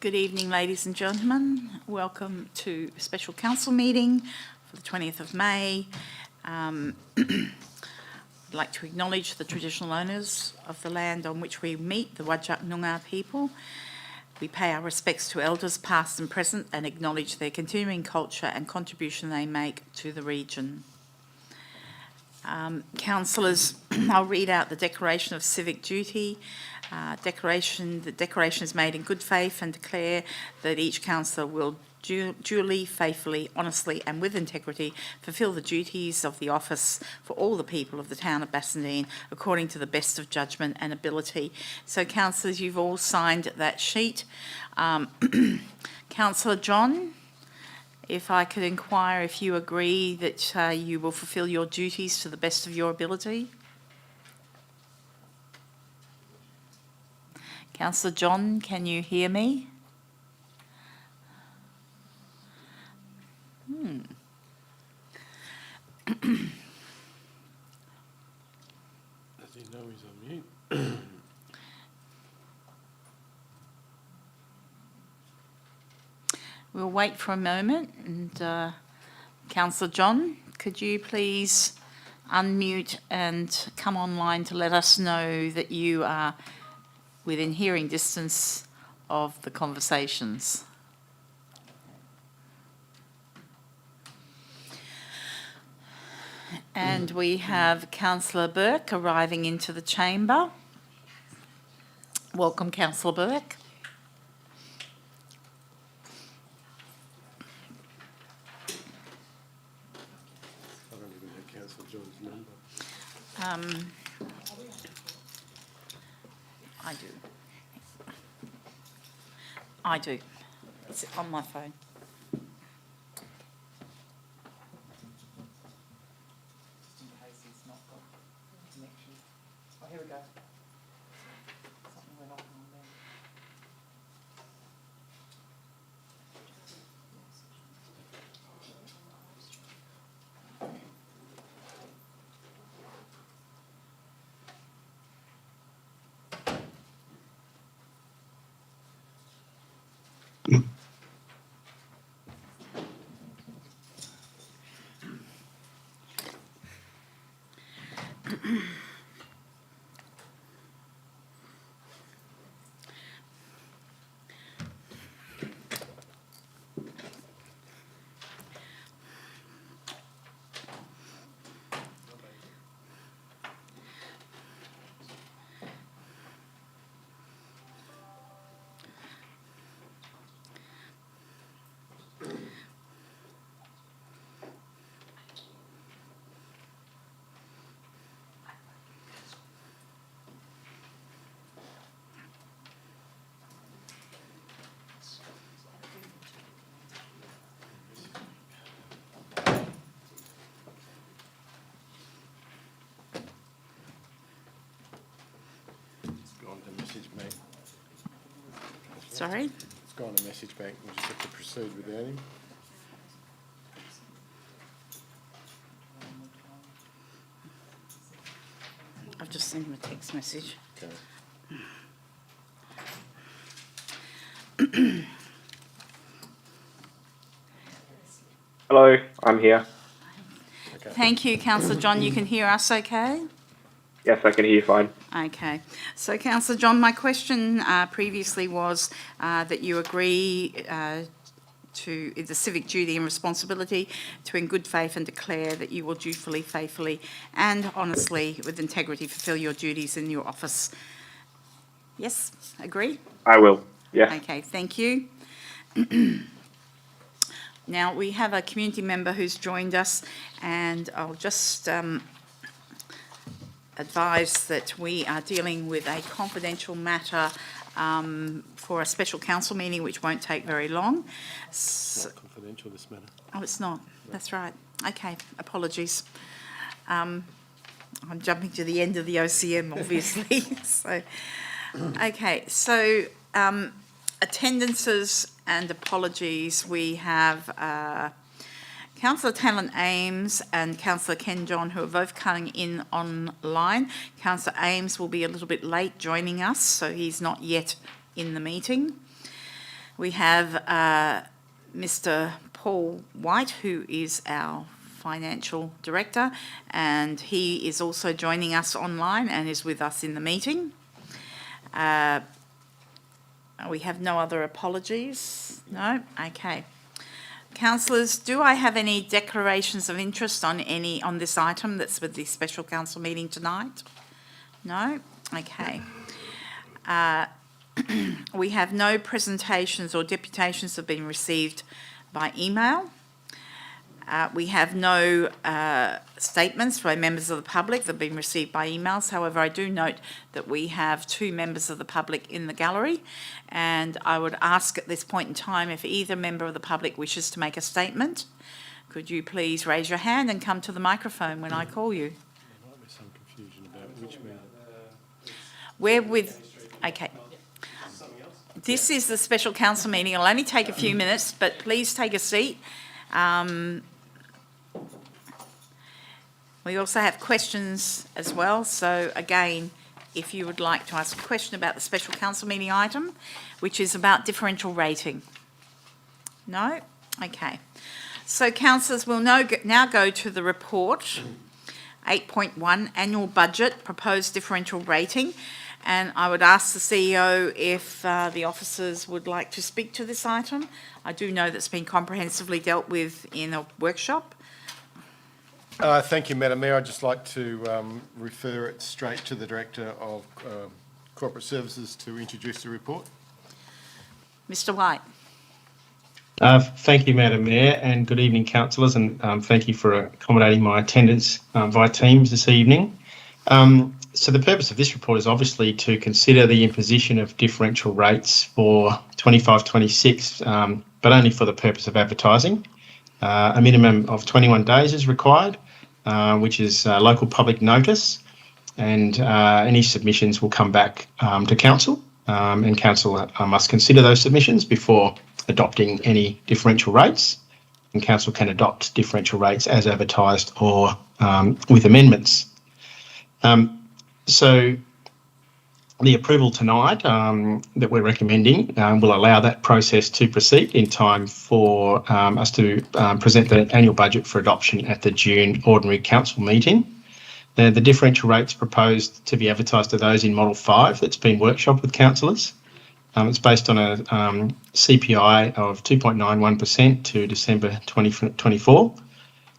Good evening, ladies and gentlemen. Welcome to a special council meeting for the 20th of May. I'd like to acknowledge the traditional owners of the land on which we meet, the Whadjuk Noongar people. We pay our respects to elders past and present and acknowledge their continuing culture and contribution they make to the region. Councillors, I'll read out the Declaration of Civic Duty. The declaration is made in good faith and declare that each councillor will duly, faithfully, honestly and with integrity fulfil the duties of the office for all the people of the town of Bassendean according to the best of judgment and ability. So councillors, you've all signed that sheet. Councillor John, if I could inquire if you agree that you will fulfil your duties to the best of your ability. Councillor John, can you hear me? Does he know he's on mute? We'll wait for a moment and Councillor John, could you please unmute and come online to let us know that you are within hearing distance of the conversations. And we have Councillor Burke arriving into the chamber. Welcome, Councillor Burke. I don't even have Councillor John's number. I do. It's on my phone. Just in case he's not got connection. Oh, here we go. Something went off on there. Gone to message bank. Sorry? It's gone to message bank. We'll just have to proceed without him. I've just sent him a text message. Okay. Hello, I'm here. Okay. Thank you, Councillor John. You can hear us okay? Yes, I can hear you fine. Okay. So, Councillor John, my question previously was that you agree to the civic duty and responsibility to, in good faith, and declare that you will dutifully, faithfully and honestly, with integrity, fulfil your duties in your office. Yes? Agree? I will, yes. Okay, thank you. Now, we have a community member who's joined us, and I'll just advise that we are dealing with a confidential matter for a special council meeting which won't take very long. It's not confidential, this matter. Oh, it's not? That's right. Okay, apologies. I'm jumping to the end of the OCM, obviously. So, okay, so attendances and apologies. We have Councillor Talon Ames and Councillor Ken John, who are both coming in online. Councillor Ames will be a little bit late joining us, so he's not yet in the meeting. We have Mr. Paul White, who is our Financial Director, and he is also joining us online and is with us in the meeting. We have no other apologies? No? Okay. Councillors, do I have any declarations of interest on this item that's with the special council meeting tonight? No? Okay. We have no presentations or deputations have been received by email. We have no statements by members of the public that have been received by emails. However, I do note that we have 2 members of the public in the gallery, and I would ask at this point in time if either member of the public wishes to make a statement. Could you please raise your hand and come to the microphone when I call you? There might be some confusion about which meeting. We're with, okay. This is the special council meeting. It'll only take a few minutes, but please take a seat. We also have questions as well. So again, if you would like to ask a question about the special council meeting item, which is about differential rating. No? Okay. So councillors, we'll now go to the report, 8.1, annual budget, proposed differential rating. And I would ask the CEO if the officers would like to speak to this item. I do know that's been comprehensively dealt with in a workshop. Thank you, Madam Mayor. I'd just like to refer it straight to the Director of Corporate Services to introduce the report. Mr. White. Thank you, Madam Mayor, and good evening, councillors, and thank you for accommodating my attendance via Teams this evening. So the purpose of this report is obviously to consider the imposition of differential rates for 25-26, but only for the purpose of advertising. A minimum of 21 days is required, which is local public notice, and any submissions will come back to council, and council must consider those submissions before adopting any differential rates, and council can adopt differential rates as advertised or with amendments. So the approval tonight that we're recommending will allow that process to proceed in time for us to present the annual budget for adoption at the June Ordinary Council meeting. The differential rates proposed to be advertised are those in Model 5 that's been workshopped with councillors. It's based on a CPI of 2.91% to December 2024,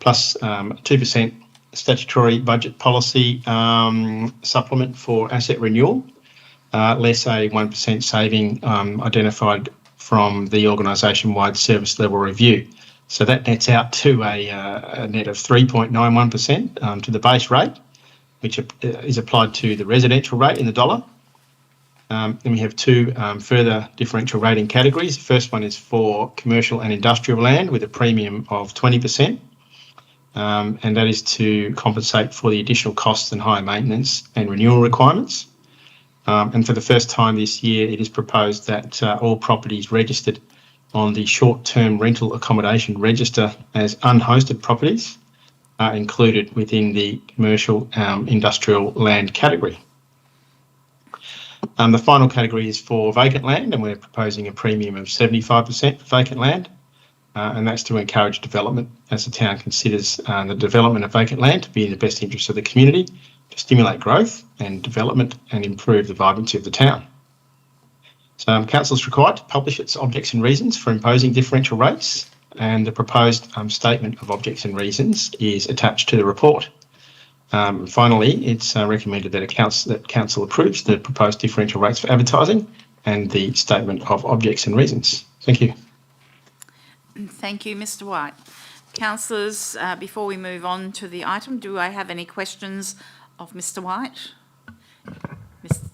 plus 2% statutory budget policy supplement for asset renewal, less a 1% saving identified from the organisation-wide service level review. So that nets out to a net of 3.91% to the base rate, which is applied to the residential rate in the dollar. Then we have 2 further differential rating categories. The first one is for commercial and industrial land with a premium of 20%. And that is to compensate for the additional costs and higher maintenance and renewal requirements. And for the first time this year, it is proposed that all properties registered on the short-term rental accommodation register as unhosted properties are included within the commercial industrial land category. The final category is for vacant land, and we're proposing a premium of 75% for vacant land. And that's to encourage development as the town considers the development of vacant land to be in the best interest of the community, to stimulate growth and development and improve the vibrancy of the town. So council is required to publish its objects and reasons for imposing differential rates, and the proposed statement of objects and reasons is attached to the report. Finally, it's recommended that council approves the proposed differential rates for advertising and the statement of objects and reasons. Thank you. Thank you, Mr. White. Councillors, before we move on to the item, do I have any questions of Mr. White?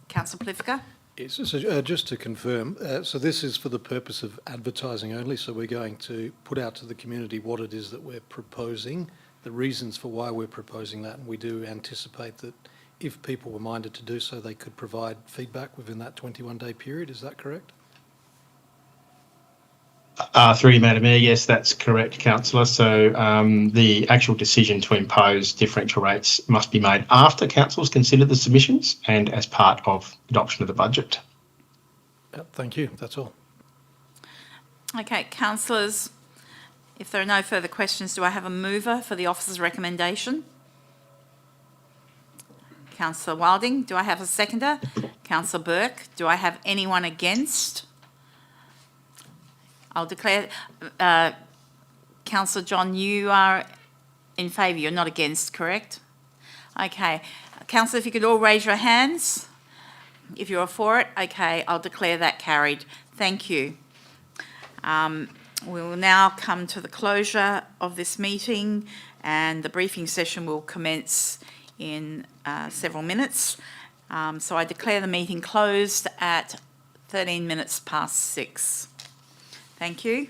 Councillor Plivica? Yes, so just to confirm, so this is for the purpose of advertising only, so we're going to put out to the community what it is that we're proposing, the reasons for why we're proposing that, and we do anticipate that if people were minded to do so, they could provide feedback within that 21-day period. Is that correct? Through you, Madam Mayor, yes, that's correct, councillor. So the actual decision to impose differential rates must be made after council's considered the submissions and as part of adoption of the budget. Thank you. That's all. Okay, councillors, if there are no further questions, do I have a mover for the officer's recommendation? Councillor Wilding, do I have a seconder? Councillor Burke, do I have anyone against? I'll declare, Councillor John, you are in favour, you're not against, correct? Okay, councillor, if you could all raise your hands, if you're for it, okay, I'll declare that carried. Thank you. We will now come to the closure of this meeting, and the briefing session will commence in several minutes. So I declare the meeting closed at 13 minutes past 6. Thank you.